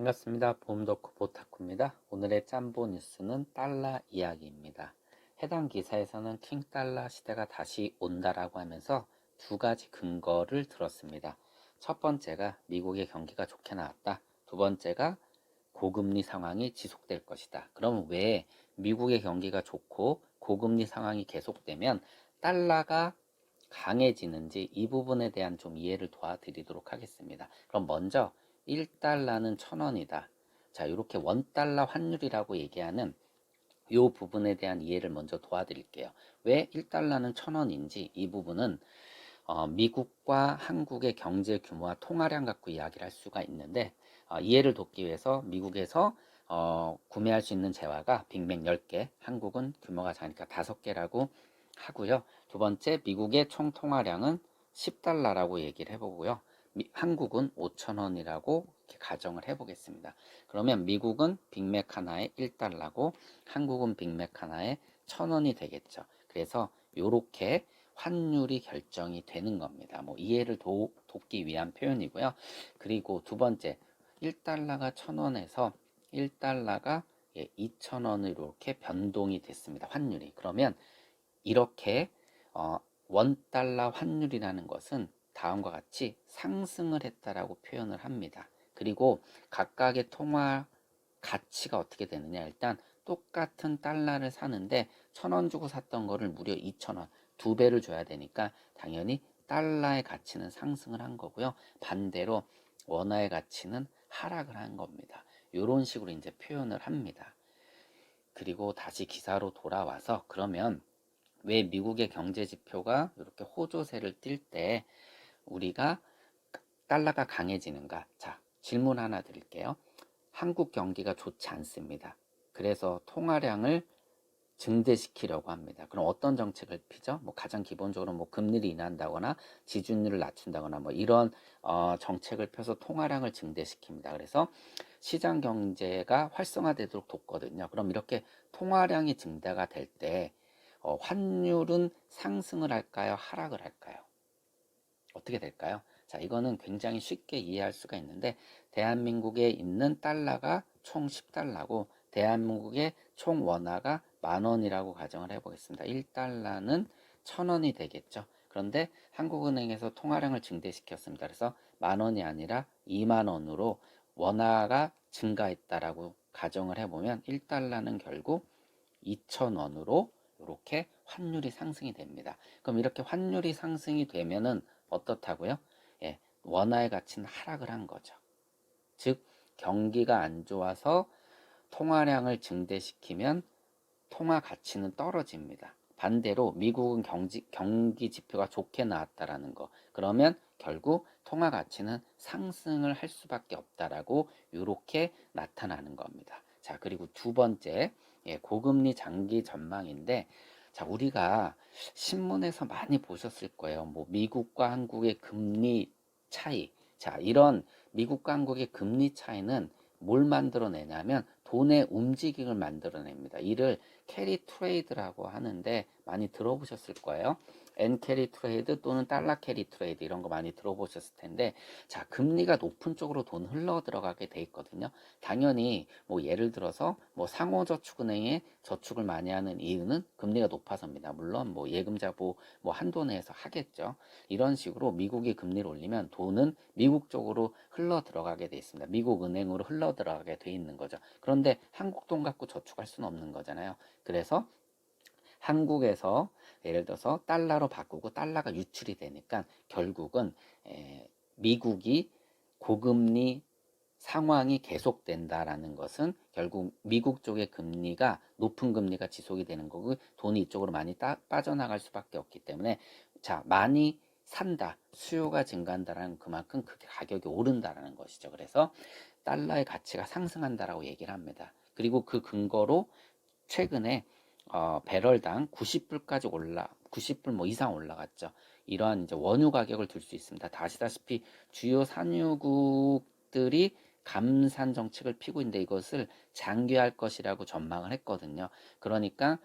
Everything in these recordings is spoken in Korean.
반갑습니다. 보험덕후 보타쿠입니다. 오늘의 짬보 뉴스는 달러 이야기입니다. 해당 기사에서는 킹달러 시대가 다시 온다라고 하면서 두 가지 근거를 들었습니다. 첫 번째가 미국의 경기가 좋게 나왔다. 두 번째가 고금리 상황이 지속될 것이다. 그럼 왜 미국의 경기가 좋고 고금리 상황이 계속되면 달러가 강해지는지 이 부분에 대한 좀 이해를 도와드리도록 하겠습니다. 그럼 먼저 1달러는 1,000원이다. 자, 이렇게 원달러 환율이라고 얘기하는 이 부분에 대한 이해를 먼저 도와드릴게요. 왜 1달러는 1,000원인지 이 부분은 미국과 한국의 경제 규모와 통화량 갖고 이야기를 할 수가 있는데 이해를 돕기 위해서 미국에서 구매할 수 있는 재화가 빅맥 10개, 한국은 규모가 작으니까 5개라고 하고요. 두 번째, 미국의 총 통화량은 10달러라고 얘기를 해보고요. 한국은 5,000원이라고 이렇게 가정을 해보겠습니다. 그러면 미국은 빅맥 하나에 1달러고 한국은 빅맥 하나에 1,000원이 되겠죠. 그래서 이렇게 환율이 결정이 되는 겁니다. 뭐 이해를 돕기 위한 표현이고요. 그리고 두 번째, 1달러가 1,000원에서 1달러가 2,000원으로 이렇게 변동이 됐습니다. 환율이. 그러면 이렇게 원달러 환율이라는 것은 다음과 같이 상승을 했다라고 표현을 합니다. 그리고 각각의 통화 가치가 어떻게 되느냐, 일단 똑같은 달러를 사는데 1,000원 주고 샀던 거를 무려 2,000원, 두 배를 줘야 되니까 당연히 달러의 가치는 상승을 한 거고요. 반대로 원화의 가치는 하락을 한 겁니다. 이런 식으로 이제 표현을 합니다. 그리고 다시 기사로 돌아와서, 그러면 왜 미국의 경제 지표가 이렇게 호조세를 띌 때 우리가 달러가 강해지는가? 자, 질문 하나 드릴게요. 한국 경기가 좋지 않습니다. 그래서 통화량을 증대시키려고 합니다. 그럼 어떤 정책을 피죠? 뭐 가장 기본적으로 뭐 금리를 인하한다거나 지준율을 낮춘다거나 뭐 이런 정책을 펴서 통화량을 증대시킵니다. 그래서 시장 경제가 활성화되도록 돕거든요. 그럼 이렇게 통화량이 증대가 될 때 환율은 상승을 할까요? 하락을 할까요? 어떻게 될까요? 자, 이거는 굉장히 쉽게 이해할 수가 있는데, 대한민국에 있는 달러가 총 10달러고 대한민국의 총 원화가 10,000원이라고 가정을 해보겠습니다. 1달러는 1,000원이 되겠죠. 그런데 한국은행에서 통화량을 증대시켰습니다. 그래서 10,000원이 아니라 20,000원으로 원화가 증가했다라고 가정을 해보면 1달러는 결국 2,000원으로 이렇게 환율이 상승이 됩니다. 그럼 이렇게 환율이 상승이 되면은 어떻다고요? 예, 원화의 가치는 하락을 한 거죠. 즉, 경기가 안 좋아서 통화량을 증대시키면 통화 가치는 떨어집니다. 반대로 미국은 경기 지표가 좋게 나왔다라는 거. 그러면 결국 통화 가치는 상승을 할 수밖에 없다라고 이렇게 나타나는 겁니다. 자, 그리고 두 번째, 고금리 장기 전망인데, 자, 우리가 신문에서 많이 보셨을 거예요. 뭐 미국과 한국의 금리 차이. 자, 이런 미국과 한국의 금리 차이는 뭘 만들어내냐면 돈의 움직임을 만들어냅니다. 이를 캐리 트레이드라고 하는데 많이 들어보셨을 거예요. 엔 캐리 트레이드 또는 달러 캐리 트레이드, 이런 거 많이 들어보셨을 텐데, 자, 금리가 높은 쪽으로 돈 흘러 들어가게 돼 있거든요. 당연히 뭐 예를 들어서 뭐 상호저축은행에 저축을 많이 하는 이유는 금리가 높아서입니다. 물론 뭐 예금자보 뭐 한도 내에서 하겠죠. 이런 식으로 미국이 금리를 올리면 돈은 미국 쪽으로 흘러 들어가게 돼 있습니다. 미국 은행으로 흘러 들어가게 돼 있는 거죠. 그런데 한국 돈 갖고 저축할 수는 없는 거잖아요. 그래서 한국에서 예를 들어서 달러로 바꾸고 달러가 유출이 되니까 결국은 미국이 고금리 상황이 계속된다라는 것은 결국 미국 쪽의 금리가 높은 금리가 지속이 되는 거고 돈이 이쪽으로 많이 빠져나갈 수밖에 없기 때문에, 자, 많이 산다, 수요가 증가한다라는 그만큼 그 가격이 오른다라는 것이죠. 그래서 달러의 가치가 상승한다라고 얘기를 합니다. 그리고 그 근거로 최근에 배럴당 90불까지 90불 뭐 이상 올라갔죠. 이러한 이제 원유 가격을 들 수 있습니다. 다 아시다시피 주요 산유국들이 감산 정책을 피고 있는데 이것을 장기화할 것이라고 전망을 했거든요. 그러니까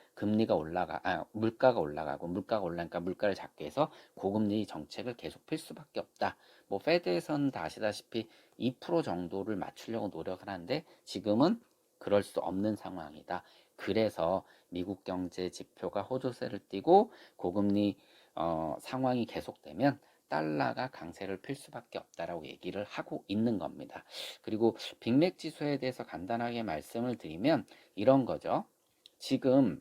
물가가 올라가니까 물가를 잡기 위해서 고금리 정책을 계속 필 수밖에 없다. 뭐 페드에서는 다 아시다시피 2% 정도를 맞추려고 노력을 하는데 지금은 그럴 수 없는 상황이다. 그래서 미국 경제 지표가 호조세를 띠고 고금리 상황이 계속되면 달러가 강세를 필 수밖에 없다라고 얘기를 하고 있는 겁니다. 그리고 빅맥 지수에 대해서 간단하게 말씀을 드리면 이런 거죠. 지금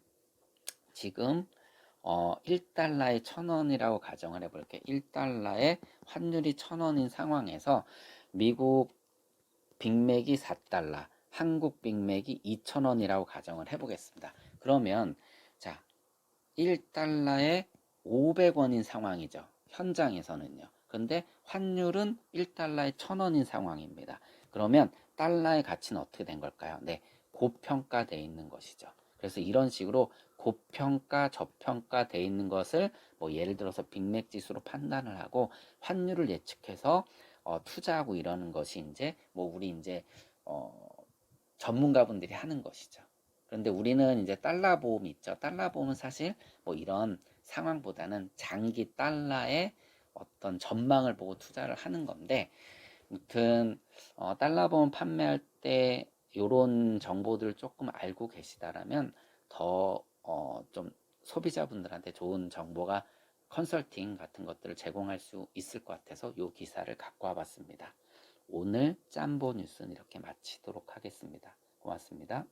1달러에 1,000원이라고 가정을 해볼게요. 1달러에 환율이 1,000원인 상황에서 미국 빅맥이 4달러, 한국 빅맥이 2,000원이라고 가정을 해보겠습니다. 그러면 자, 1달러에 500원인 상황이죠. 현장에서는요. 근데 환율은 1달러에 1,000원인 상황입니다. 그러면 달러의 가치는 어떻게 된 걸까요? 네, 고평가되어 있는 것이죠. 그래서 이런 식으로 고평가, 저평가되어 있는 것을 뭐 예를 들어서 빅맥 지수로 판단을 하고 환율을 예측해서 투자하고 이러는 것이 이제 뭐 우리 이제 어, 전문가분들이 하는 것이죠. 그런데 우리는 이제 달러 보험이 있죠. 달러 보험은 사실 뭐 이런 상황보다는 장기 달러의 어떤 전망을 보고 투자를 하는 건데, 아무튼 달러 보험 판매할 때 이런 정보들을 조금 알고 계시다라면 더 좀 소비자분들한테 좋은 정보가 컨설팅 같은 것들을 제공할 수 있을 것 같아서 이 기사를 갖고 와봤습니다. 오늘 짬보 뉴스는 이렇게 마치도록 하겠습니다. 고맙습니다.